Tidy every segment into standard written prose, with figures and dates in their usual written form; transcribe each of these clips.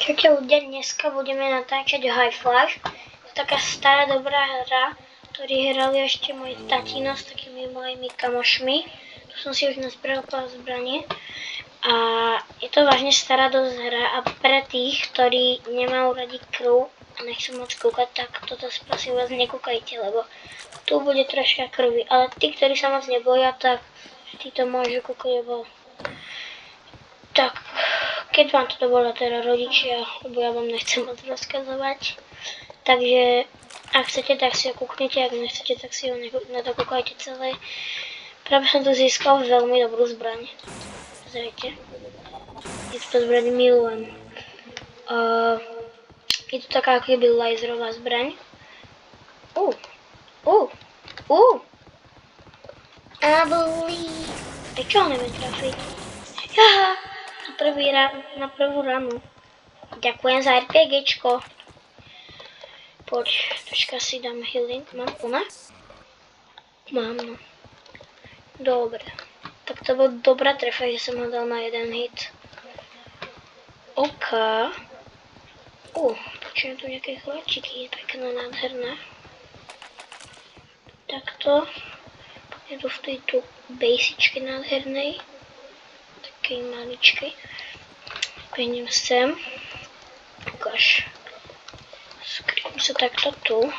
Čaute ľudia, dneska budeme natáčať Half-Life. To je taká stará dobrá hra, ktorú hrali ešte môj tatino s takými mojimi kamošmi. Tu som si už nazbral pár zbraní. A je to vážne stará dosť hra a pre tých, ktorí nemajú radi krv a nechcú moc kúkať, tak toto prosím vás nekúkajte, lebo tu bude troška krvi. Ale tí, ktorí sa moc neboja, tak tí to môžu kúkať, lebo tak, keď vám to dovolia teda rodičia, lebo ja vám nechcem moc rozkazovať. Takže, ak chcete, tak si ho kúknete, ak nechcete, tak si ho nedokúkajte celé. Práve som tu získal veľmi dobrú zbraň. Pozrite. Je to zbraň milujem. Je to taká ako keby laserová zbraň. A bolí. Čo ho neviem trafiť? Jaha, na prvú ranu. Ďakujem za RPGčko. Poď, troška si dám healing. Mám ona? Mám, no. Dobre. Tak to bol dobrá trefa, že som ho dal na jeden hit. OK. Počujem tu nejaké chlačiky, pekné, nádherné. Takto. Je tu v tejto basičke nádhernej. Takej maličkej. Prejdem sem. Ukáž. Skrývam sa takto tu.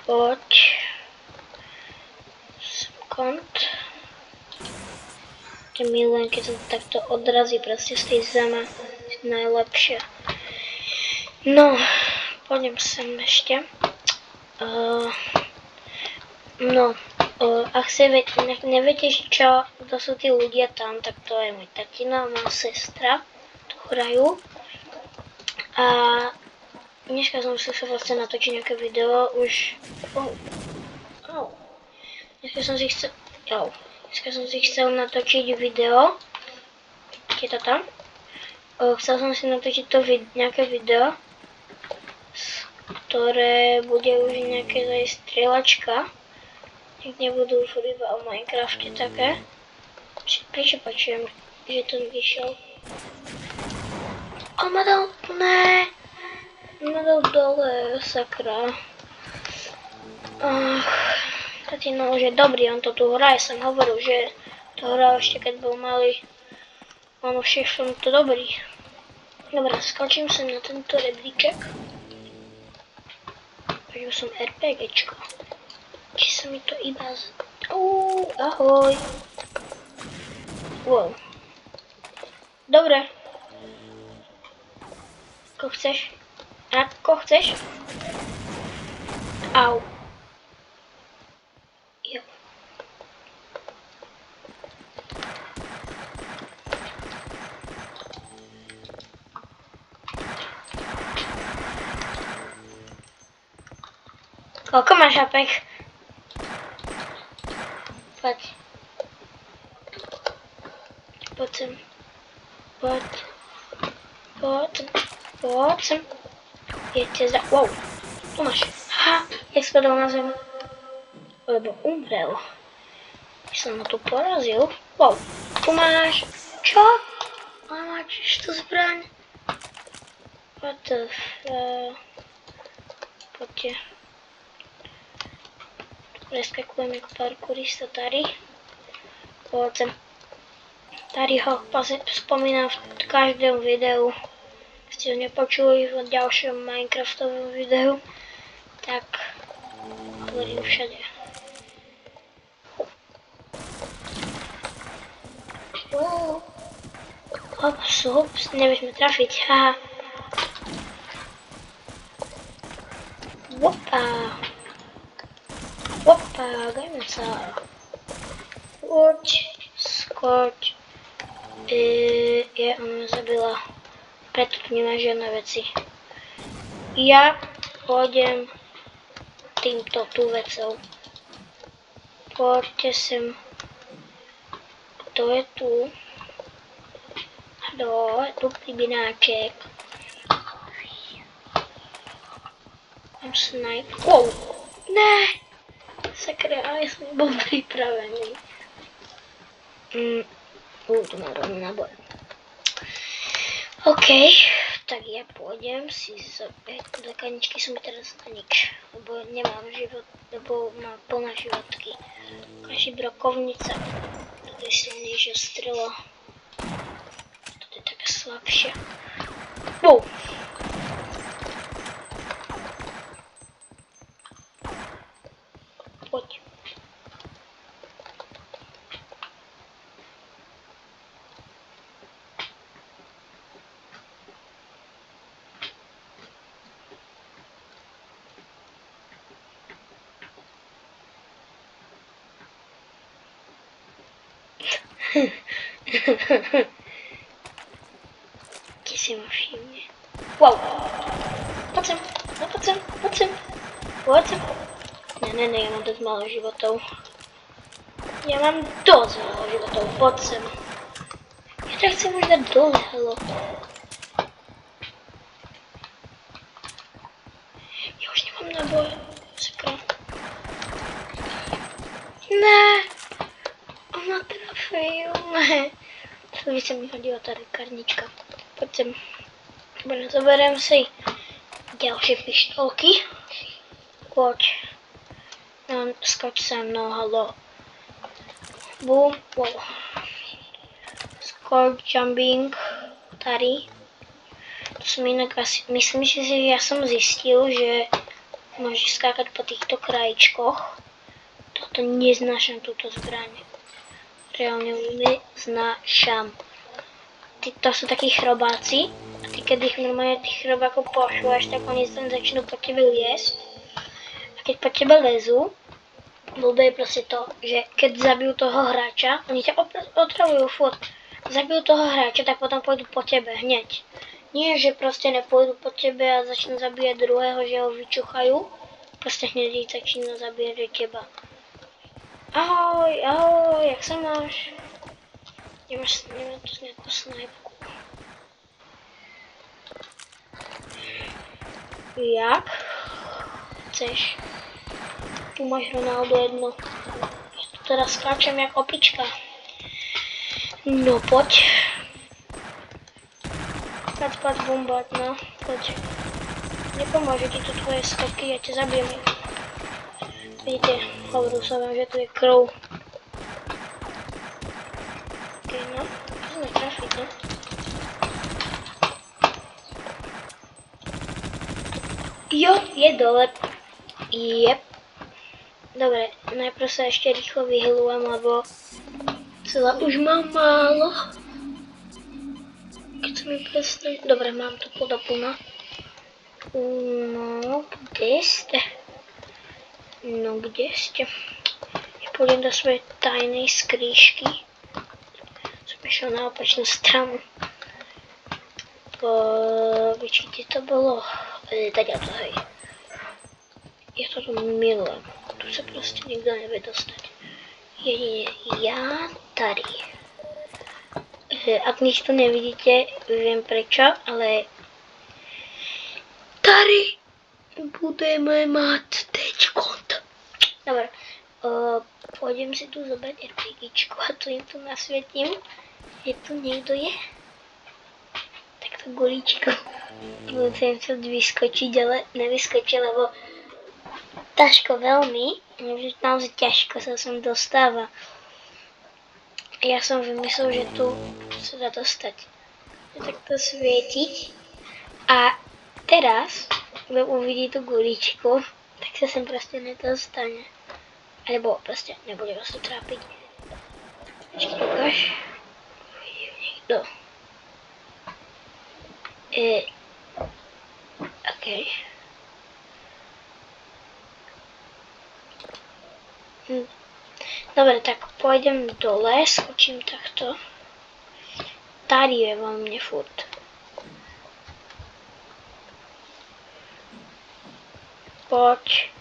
Poď. Sem kont. To milujem, keď sa to takto odrazí proste z tej zeme. Najlepšie. No, poďme sem ešte. Ak neviete, čo to sú tí ľudia tam, tak to je môj tatino a moja sestra. Tu hrajú. A dneska som si chcel vlastne natočiť nejaké video už. Dneska som si chcel natočiť video. Je to tam? Chcel som si natočiť to nejaké video, ktoré bude už nejaké strieľačka. Nech nebudú už iba o Minecrafte také. Prečo počujem, že to vyšiel? On ma dal, ne. On ma dal dole, sakra. Tatino už je dobrý, on to tu hrá, ja som hovoril, že to hral ešte keď bol malý. On už je v tomto dobrý. Dobre, skočím sa na tento rebríček. Použil som RPGčko. Či sa mi to iba ahoj. Wow. Dobre. Ako chceš? Ako chceš? Au. Jo. Koľko máš hapek? Poď. Poď sem. Poď sem. Jedte za... Wow. Tu máš. Jak spadol na zem. Lebo umrel. Som ho tu porazil. Wow. Tu máš. Čo? Máš tú zbraň. What the Poďte. Preskakujem ako parkourista Tari. Poď sem. Tari ho spomínam v každom videu. Keď ste ho nepočuli v ďalšom Minecraftovom videu, tak hovorím všade. Hops, nevieš ma trafiť, haha. Opa, dajme sa. Skoč. Ona ma zabila. Preto tu nemá žiadne veci. Ja pôjdem týmto tú vecou. Poďte sem. Kto je tu? Haló, je tu pribináček. Mám snipe. Wow, ne! Sakra, ale som bol pripravený. Tu mám rovný náboj. OK, tak ja pôjdem si zobrať. Do kaničky som mi teraz na nič, lebo nemám život, lebo mám plné životky. Kaži brokovnica. Toto je silnejšia strela. Toto je taká slabšia. Wow. Poď. Keď si ma všimne. Wow. Poď sem, no poď sem, poď sem. Poď sem. Ne, ja mám dosť málo životov. Ja mám dosť málo životov, poď sem. Ja tak chcem už dať dole, halo. Ja už nemám náboj. Sakra. Ne. Ona trafil, ne. To by sa mi hodila tá rekárnička. Poď sem. Dobre, zoberiem si ďalšie pištolky. Poď. Skoč sem, no halo. Boom, wow. Score jumping. Tady. To som inak asi, myslím si, že ja som zistil, že môžeš skákať po týchto krajičkoch. Toto neznášam, túto zbraň. Reálne už neznášam. To sú takí chrobáci. A ty, keď ich normálne tých chrobákov pošľuješ, tak oni tam začnú po tebe liesť. A keď po tebe lezú, blbé je proste to, že keď zabijú toho hráča, oni ťa otravujú furt. Zabijú toho hráča, tak potom pôjdu po tebe hneď. Nie, že proste nepôjdu po tebe a začnú zabíjať druhého, že ho vyčuchajú. Proste hneď začína zabíjať teba. Ahoj, ahoj, jak sa máš? Nemám tu nejakú snajpku. Jak? Chceš? Tu máš Ronaldo jedno. Ja tu teraz skáčem jak opička. No poď. Poď bombať, no. Poď. Nepomôže ti tu tvoje skoky, ja ťa zabijem. Vidíte, hovoril som vám, že tu je krv. Ok, no. Musíme trafiť, no. Jo, je dole. Jep. Dobre, najprv sa ešte rýchlo vyhelujem, lebo celá už mám málo. Keď sa mi prestane... Dobre, mám to podoplno. No, kde ste? No, kde ste? Ja pôjdem do svojej tajnej skrýšky. Som išiel na opačnú stranu. Vyčíte to bolo? Taďa to, hej. Ja to tu milujem. Tu sa proste nikto nevie dostať. Jedine ja tady. Ak nič tu nevidíte, viem prečo, ale tady budeme mať tečkont. Dobre, pôjdem si tu zobrať RPGčku a tu im tu nasvietím. Je tu niekto je? Takto gulíčko. Budem chcieť vyskočiť, ale nevyskočil, lebo ťažko veľmi, naozaj ťažko sa sem dostáva. Ja som vymyslel, že tu sa dá dostať. Takto svietiť. A teraz, keď uvidí tú guličku, tak sa sem proste nedostane. Alebo proste nebude vás to trápiť. Počkej, ukáž. Uvidí niekto. Okej. Dobre, tak pôjdem dole, skočím takto. Tady je vo mne furt. Poď.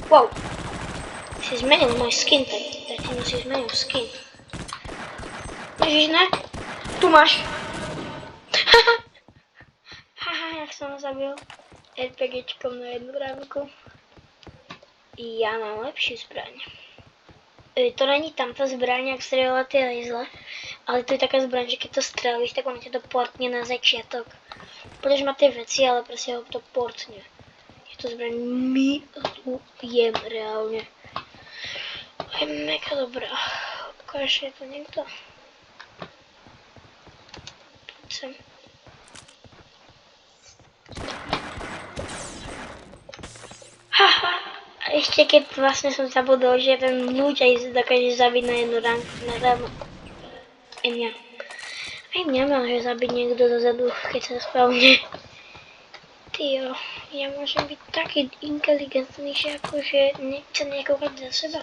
Wow. Si zmenil môj skin, tak ti si zmenil skin. Ježiš, ne? Tu máš. Haha, jak som ho zabil. RPGčkom na jednu rávku. Ja mám lepšiu zbraň. To není tam ta zbraň, jak střelila ty hajzle, ale to je taká zbraň, že keď to střelíš, tak ono tě to portne na začiatok. Budeš mať tie veci, ale proste ho to portne. Je to zbraň milujem reálne. Je mega dobrá. Ukáže to niekto. Poď sem. Haha. A ešte keď vlastne som zabudol, že ten ľuď aj dokáže zabiť na jednu ranku na ráno. Aj mňa môže zabiť niekto dozadu, keď sa spavne. Tyjo, ja môžem byť taký inteligentný, že akože nechcem nekoukať za seba.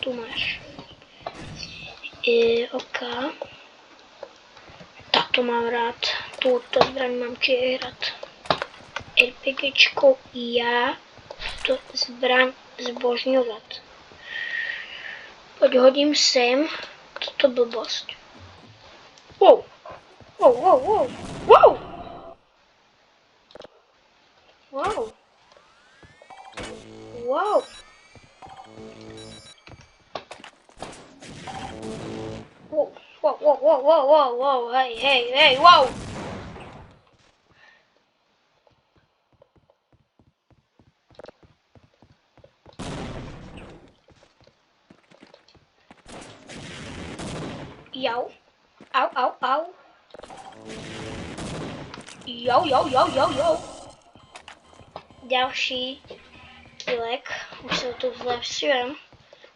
Tu máš. OK. Táto mám rád. Túto zbraň mám tiež rád. RPGčko ja to zbraň zbožňovať. Poď hodím sem toto blbosť. Wow! Wow, wow, wow! Wow! Wow! Wow! Wow, wow, wow, wow, wow, wow, wow, hey, hey, hey, wow! Jau. Au, au, au. Jo, jo, jo, jo, jo. Ďalší kilek. Už sa tu zlepšujem.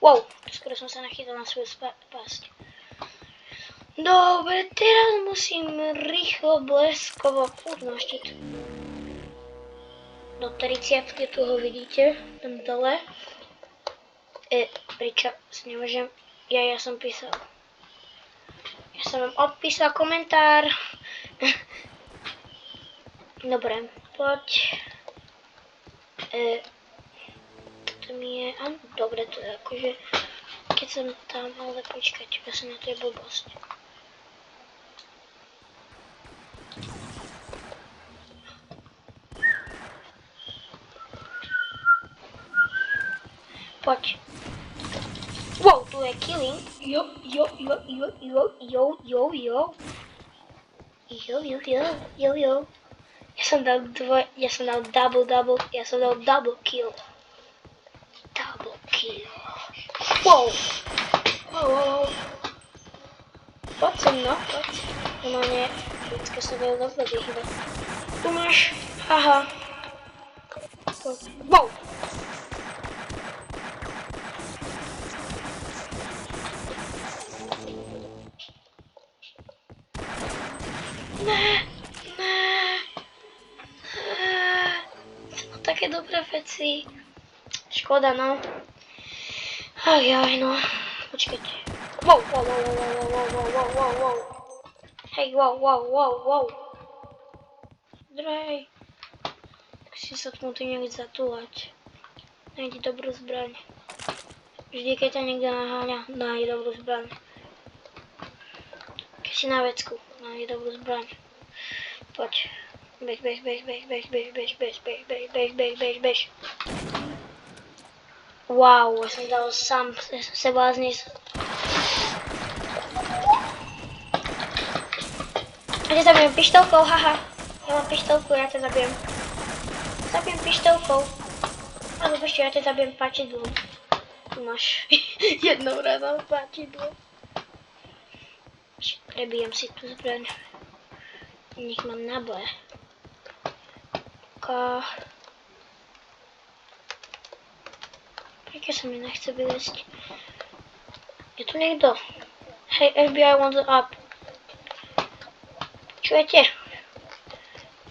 Wow, skoro som sa nachytal na svoju pasť. Dobre, teraz musím rýchlo, bleskovo udnoštiť. Do 30 tu ho vidíte, tam dole. Pričo si nemôžem, ja som písal. Ja som vám odpísal komentár. Dobre, poď. To mi je, áno, dobre, to je akože, keď som tam, ale počkať, ja som na to je blbosť. Poď. Wow, tu je killing. Jo, jo, jo, jo, jo, jo, jo, jo. Jo, jo, jo, jo, jo. Ja som dal double kill. Double kill. Wow. Wow, wow, wow. Poď sem, no, poď. Normálne, vždycky sa veľa dobre vyhýbať. Tu máš, haha. Poď. Wow. Také dobré veci. Škoda, no. Ajaj, no. Počkajte. Wow, wow, wow, wow, wow, wow, wow, wow, wow, wow. Hej, wow, wow, wow, wow. Drej. Tak si sa tomu tu nejak zatúlať. Nájdi dobrú zbraň. Vždy, keď ťa niekto naháňa, nájdi dobrú zbraň. Keď si na vecku, nájdi dobrú zbraň. Poď. Bež, bež, bež, bež, bež, bež, bež, bež, bež, bež, bež, bež, bež, bež. Wow, ja som dal sám seba zniesť. Ja ťa zabijem pištolkou, haha. Ja mám pištolku, ja ťa zabijem. Zabijem pištolkou. Ale ešte ja ťa zabijem páčidlom. Tu máš jednou ranou páčidlo. Prebijem si tú zbraň. Nech mám náboje. Prečo sa mi nechce vyliesť? Je tu niekto? Hej, FBI wants up. Čujete?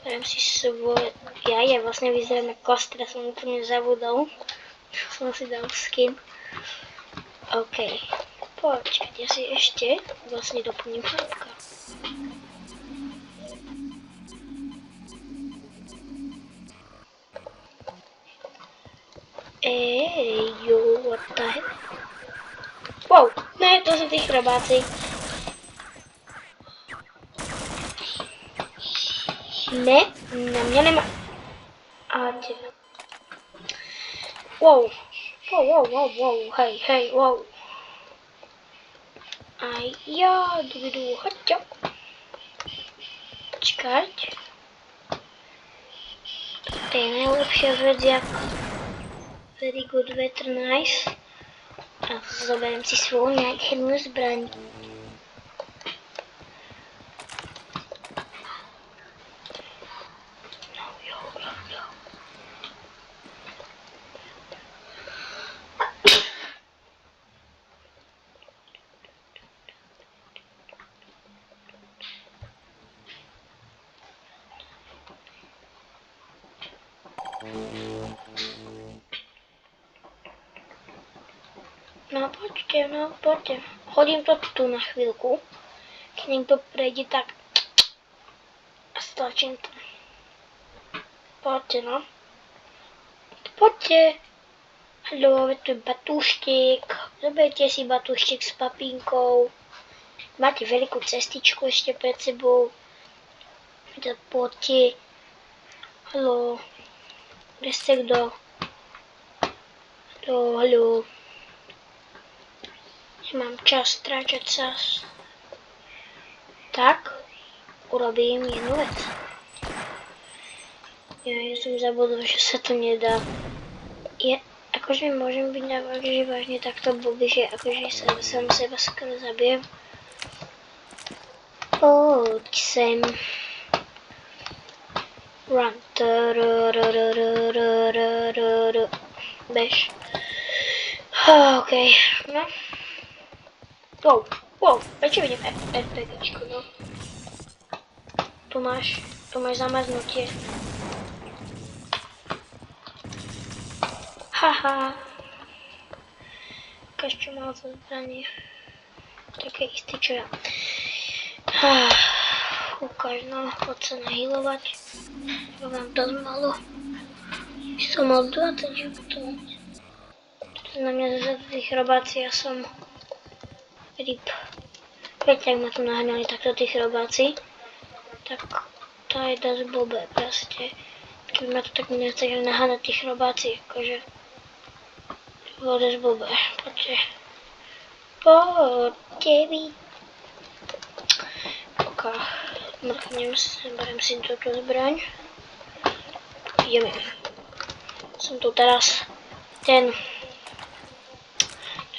Beriem si svoje... Ja vlastne vyzerám ako kostra, som úplne zabudol. Som si dal skin. OK. Počkať, ja si ešte vlastne doplním chápka. Jo, what the heck? Wow, ne, to sú tí chrobáci. Ne, na mňa nemá... A teba. Wow, Wow, hej, wow. A ja jdu, hoďte. Počkať. To je najlepšia vec, jak very good weather, nice. A zoberiem si svoju nádhernú zbraň. No poďte. Hodím to tu na chvíľku. Keď niekto prejde, tak stlačím to. Poďte, no. Poďte. Haló, tu je batúštik. Zoberte si batúštik s papínkou. Máte veľkú cestičku ešte pred sebou. Poďte. Haló. Kde ste kto? Haló. Nemám čas stráčať sa. Tak, urobím jednu vec. Ja som zabudol, že sa to nedá. Akože môžem byť že vážne takto blbý, že akože sám seba skoro zabijem. Poď sem. Run. Bež. Okej, no. Wow, prečo vidím RPGčko, no? Tu máš zamaznutie. Haha. Ukáž, čo mal za zbranie. Také isté, čo ja. Ukáž, no, poď sa nahealovať. Mám dosť malo. Som mal 20 životov. To na mňa za tých robáci, ja som RIP. Viete, ak ma tu nahnali takto tých robáci, tak to je dosť blbé proste. Keby ma tu tak nechceli naháňať tých robáci, akože to bolo dosť blbé. Poďte vy. Pokiaľ mrknem, beriem si túto zbraň. Ideme. Som tu teraz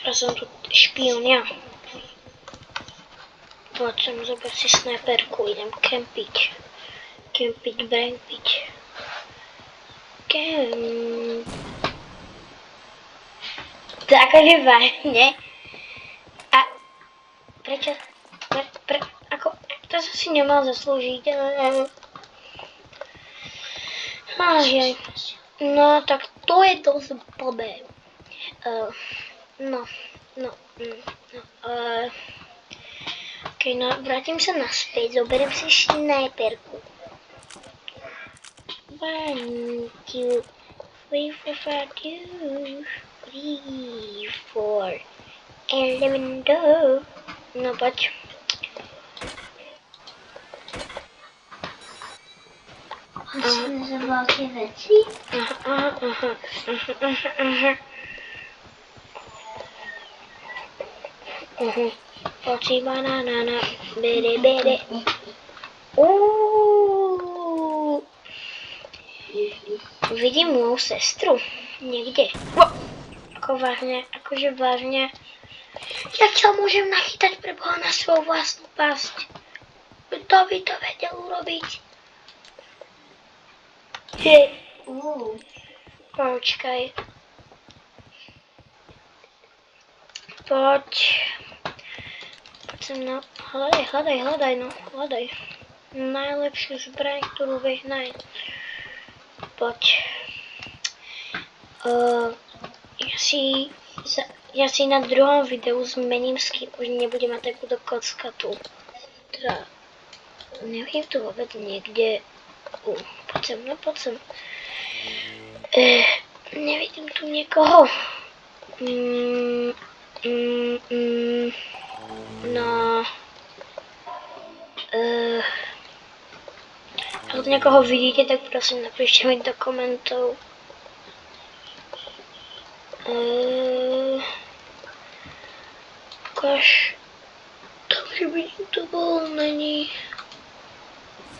teraz som tu špión, ja. Poď sem, zober si snajperku, idem kempiť, brempiť. To akože vážne. A prečo? Ako, to sa si nemal zaslúžiť, ale... No, tak to je dosť blbé. Okej, no, vrátim sa naspäť, zoberiem si snajperku. 1, 2, 3, 4, 5, 2, 3, 4, 11, go. No, poď. Musíme za veľké veci? Poci banana, bere. Vidím moju sestru niekde. Akože vážne. Jak sa môžem nachytať pre Boha na svoju vlastnú pasť? Kto by to vedel urobiť? Počkaj. Poď sem na... Hľadaj. Najlepšiu zbraň, ktorú vieš nájsť. Poď. Ja si na druhom videu zmením skin, už nebudem mať takúto kockatú. Teda, nevidím tu vôbec niekde... Poď sem. Nevidím tu niekoho. Ak niekoho vidíte, tak prosím napíšte mi do komentov. ukáž. Tam, že by to bolo, není.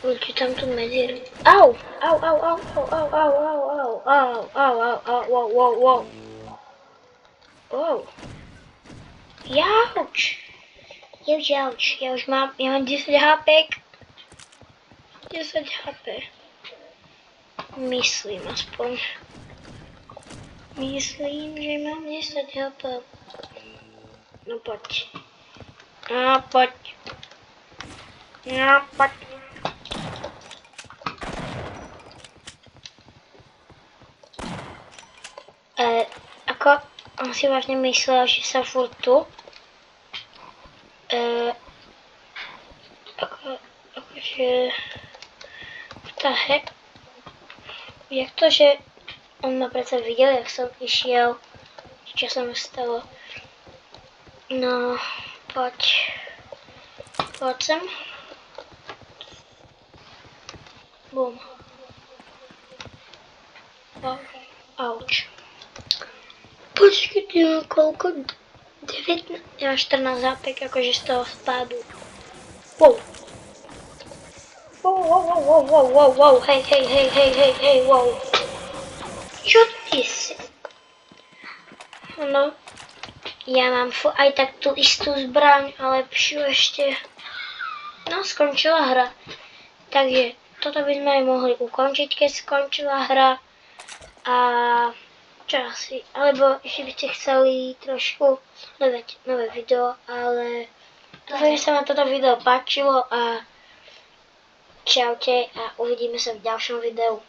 Určite tam tu medzieru. Au! Au, au, au, au, au, au, au, au, au, au, au, au, wow, wow, wow. Wow. Jauč. Jauč. Ja mám 10 HP. 10 HP. Myslím aspoň. Myslím, že mám 10 HP. No poď. No poď. No poď. Ako on si vážne myslel, že sa furt tu? Akože... Jak to, že on ma predsa videl, jak som išiel, čo sa mi stalo. No, poď. Poď sem. Bum. Auč. Počkej, ja mám koľko? 19, ja mám 14 HP, akože z toho spádu. Wow. Wow, hej, wow. Čo ty si? No, ja mám aj tak tú istú zbraň, ale lepšiu ešte. No, skončila hra. Takže toto by sme aj mohli ukončiť, keď skončila hra. A čo asi, alebo ešte by ste chceli trošku nové video, ale dúfam, že sa vám toto video páčilo a čaute a uvidíme sa v ďalšom videu.